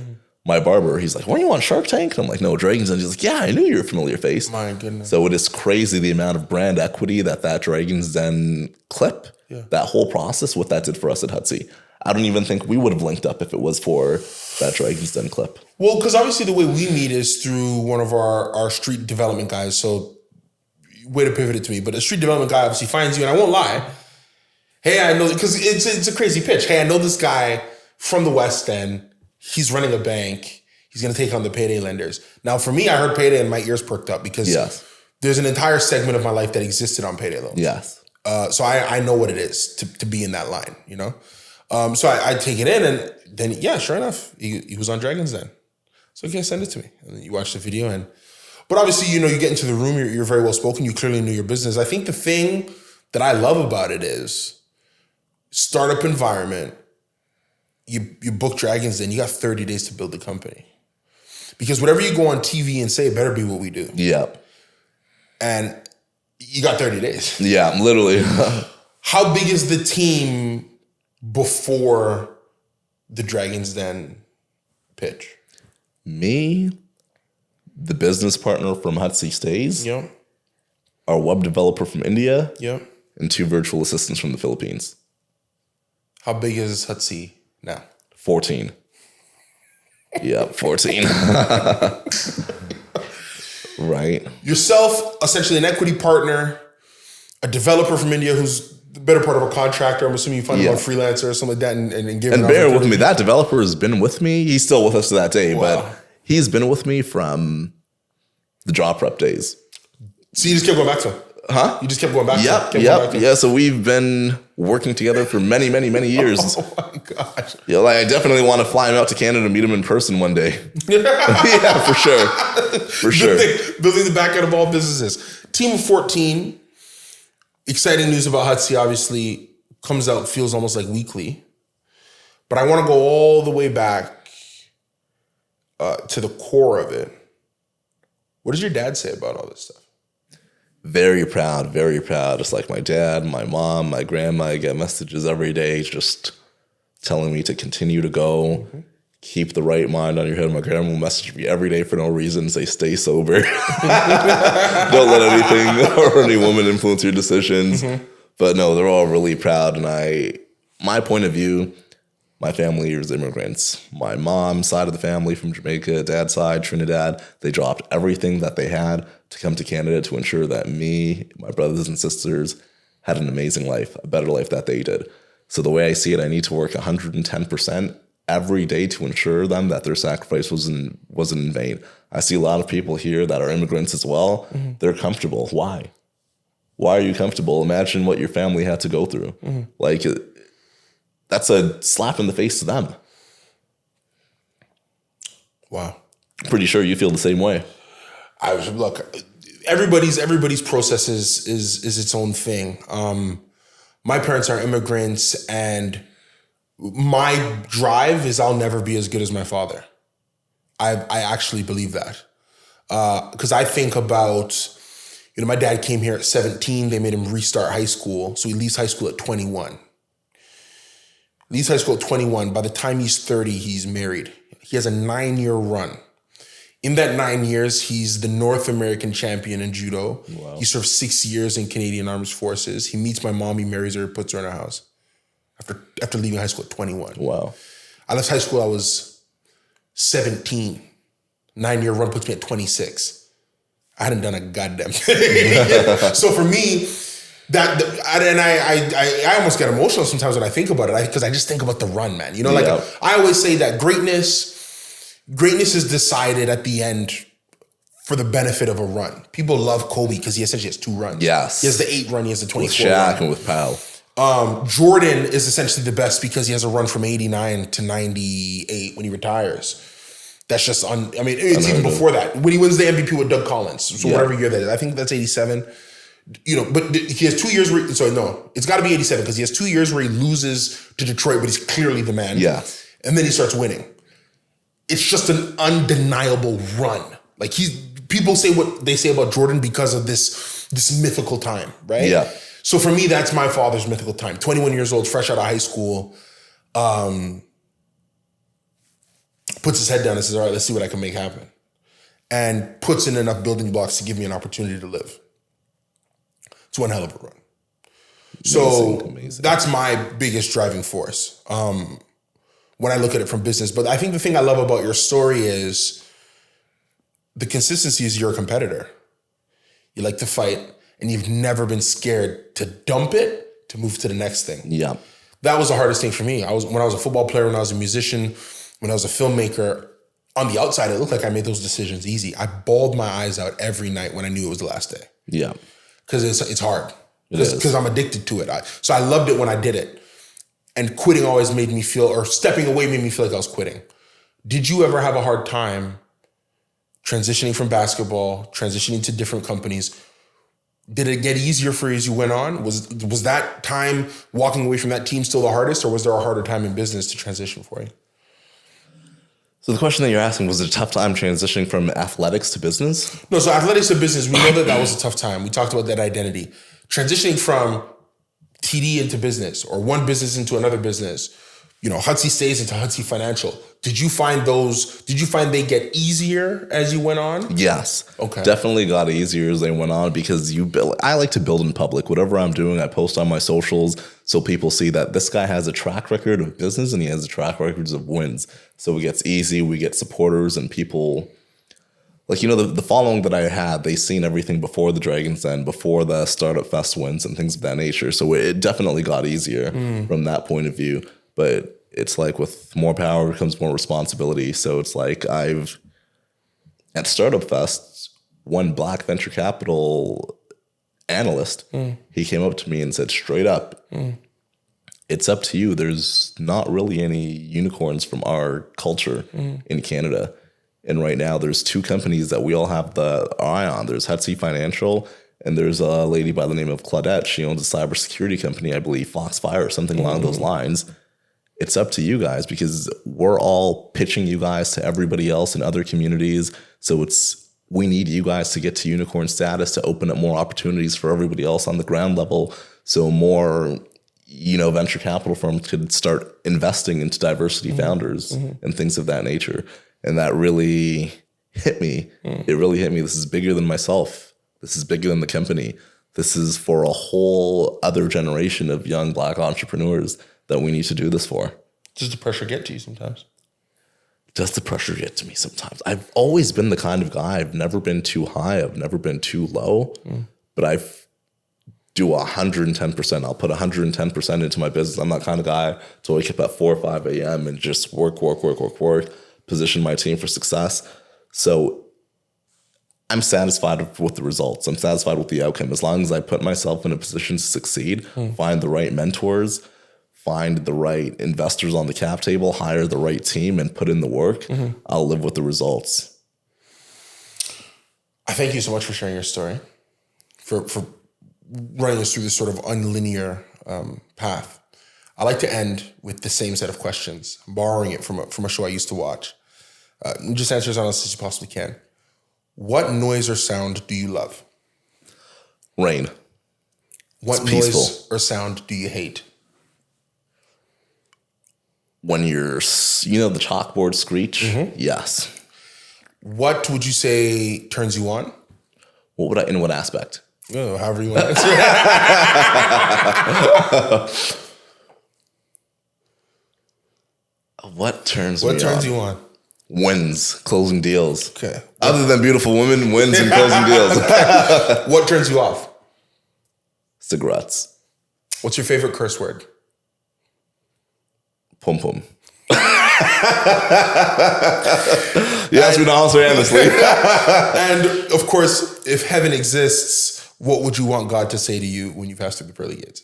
My barber, he's like, weren't you on Shark Tank? And I'm like, no, Dragon's Den. He's like, yeah, I knew you were a familiar face. My goodness. So it is crazy the amount of brand equity that Dragon's Den clip, that whole process, what that did for us at Hutsy. I don't even think we would have linked up if it was for that Dragon's Den clip. Well, because obviously the way we meet is through one of our street development guys. So way to pivot it to me. But a street development guy obviously finds you, and I won't lie. Hey, I know, because it's a crazy pitch. Hey, I know this guy from the West End. He's running a bank. He's going to take on the payday lenders. Now, for me, I heard payday and my ears perked up because there's an entire segment of my life that existed on payday loans. Yes. So I know what it is to be in that line, you know? So I take it in, and then, yeah, sure enough, he was on Dragon's Den. So, okay, send it to me. And then you watch the video. But obviously, you know, you get into the room, you're very well spoken. You clearly knew your business. I think the thing that I love about it is startup environment. You book Dragon's Den, you got 30 days to build the company. Because whatever you go on TV and say, it better be what we do. Yeah. And you got 30 days. Yeah, literally. How big is the team before the Dragon's Den pitch? Me, the business partner from Hutsy Stays, Yep. our web developer from India, Yep. and 2 virtual assistants from the Philippines. How big is Hutsy now? 14. Yeah, 14. Right. Yourself, essentially an equity partner, a developer from India who's the better part of a contractor. I'm assuming you find him on Freelancer or something like that and give And bear with me, that developer has been with me. He's still with us to that day, but he's been with me from the job prep days. So you just kept going back to him? Huh? You just kept going back to him? Yeah, so we've been working together for many, many, many years. Oh my gosh. Yeah, like I definitely want to fly him out to Canada and meet him in person one day. Yeah, for sure. For sure. Building the back end of all businesses. Team of 14. Exciting news about Hutsy, obviously, comes out, feels almost like weekly. But I want to go all the way back to the core of it. What does your dad say about all this stuff? Very proud, very proud. Just like my dad, my mom, my grandma, I get messages every day just telling me to continue to go, keep the right mind on your head. My grandma will message me every day for no reason, say stay sober. Don't let anything or any woman influence your decisions. But no, they're all really proud. And my point of view, my family is immigrants. My mom's side of the family from Jamaica, dad's side, Trinidad, they dropped everything that they had to come to Canada to ensure that me, my brothers and sisters had an amazing life, a better life that they did. So the way I see it, I need to work 110% every day to ensure them that their sacrifice wasn't in vain. I see a lot of people here that are immigrants as well. They're comfortable. Why? Why are you comfortable? Imagine what your family had to go through. Like, that's a slap in the face to them. Wow. Pretty sure you feel the same way. Look, everybody's process is its own thing. My parents are immigrants, and my drive is I'll never be as good as my father. I actually believe that. Because I think about, my dad came here at 17. They made him restart high school. So he leaves high school at 21. Leaves high school at 21. By the time he's 30, he's married. He has a 9-year run. In that 9 years, he's the North American champion in judo. Wow. He served 6 years in Canadian Armed Forces. He meets my mom, he marries her, puts her in a house after leaving high school at 21. Wow. I left high school, I was 17. 9-year run puts me at 26. I hadn't done a goddamn thing. So for me, I almost get emotional sometimes when I think about it, because I just think about the run, man. You know, like I always say that greatness is decided at the end for the benefit of a run. People love Kobe because he essentially has 2 runs. Yes. He has the 8 run, he has the 24 with Shaq run. and with Powell. Jordan is essentially the best because he has a run from 89 to 98 when he retires. That's just it's even before that. When he wins the MVP with Doug Collins. So whatever year that is. I think that's 87. You know, but he has 2 years where, it's got to be 87 because he has 2 years where he loses to Detroit, but he's clearly the man. Yeah. And then he starts winning. It's just an undeniable run. Like people say what they say about Jordan because of this mythical time, right? Yeah. So for me, that's my father's mythical time. 21 years old, fresh out of high school, puts his head down and says, all right, let's see what I can make happen. And puts in enough building blocks to give me an opportunity to live. It's one hell of a run. Amazing. That's my biggest driving force when I look at it from business. But I think the thing I love about your story is the consistency is you're a competitor. You like to fight, and you've never been scared to dump it, to move to the next thing. Yeah. That was the hardest thing for me. When I was a football player, when I was a musician, when I was a filmmaker, on the outside, it looked like I made those decisions easy. I bawled my eyes out every night when I knew it was the last day. Yeah. Because it's hard. Because I'm addicted to it. So I loved it when I did it. And quitting always made me feel, or stepping away made me feel like I was quitting. Did you ever have a hard time transitioning from basketball, transitioning to different companies? Did it get easier for you as you went on? Was that time walking away from that team still the hardest, or was there a harder time in business to transition for you? So the question that you're asking, was it a tough time transitioning from athletics to business? No, so athletics to business, we know that was a tough time. We talked about that identity. Transitioning from TD into business, or one business into another business, Hutsy stays into Hutsy Financial. Did you find they get easier as you went on? Yes. Okay. Definitely got easier as they went on because I like to build in public. Whatever I'm doing, I post on my socials so people see that this guy has a track record of business and he has a track record of wins. So it gets easy. We get supporters and people. Like, the following that I had, they seen everything before the Dragon's Den, before the Startup Fest wins and things of that nature. So it definitely got easier from that point of view. But it's like with more power comes more responsibility. So it's like at Startup Fest, one Black venture capital analyst, he came up to me and said straight up, it's up to you. There's not really any unicorns from our culture in Canada. And right now there's 2 companies that we all have the eye on. There's Hutsy Financial, and there's a lady by the name of Claudette. She owns a cybersecurity company, I believe, Foxfire or something along those lines. It's up to you guys because we're all pitching you guys to everybody else in other communities. So we need you guys to get to unicorn status to open up more opportunities for everybody else on the ground level. So more, venture capital firms could start investing into diversity founders and things of that nature. And that really hit me. It really hit me. This is bigger than myself. This is bigger than the company. This is for a whole other generation of young Black entrepreneurs that we need to do this for. Does the pressure get to you sometimes? Does the pressure get to me sometimes? I've always been the kind of guy, I've never been too high, I've never been too low, but I do 110%. I'll put 110% into my business. I'm that kind of guy to wake up at 4 or 5 a.m. and just work, position my team for success. So I'm satisfied with the results. I'm satisfied with the outcome. As long as I put myself in a position to succeed, find the right mentors, find the right investors on the cap table, hire the right team, and put in the work, I'll live with the results. I thank you so much for sharing your story, for running us through this sort of unlinear path. I like to end with the same set of questions, borrowing it from a show I used to watch. Just answer as honest as you possibly can. What noise or sound do you love? Rain. What noise or sound do you hate? When you're, the chalkboard screech? Yes. What would you say turns you on? In what aspect? Oh, however you want to answer it. What turns you on? Wins, closing deals. Okay. Other than beautiful women, wins and closing deals. What turns you off? Cigarettes. What's your favorite curse word? Pum pum. You asked me to answer honestly. And of course, if heaven exists, what would you want God to say to you when you pass through the pearly gates?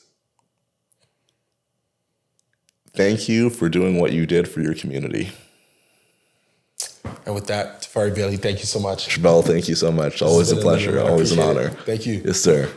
Thank you for doing what you did for your community. And with that, Tefari Bailey, thank you so much. Trivelle, thank you so much. Always a pleasure. Always an honor. Thank you. Yes, sir.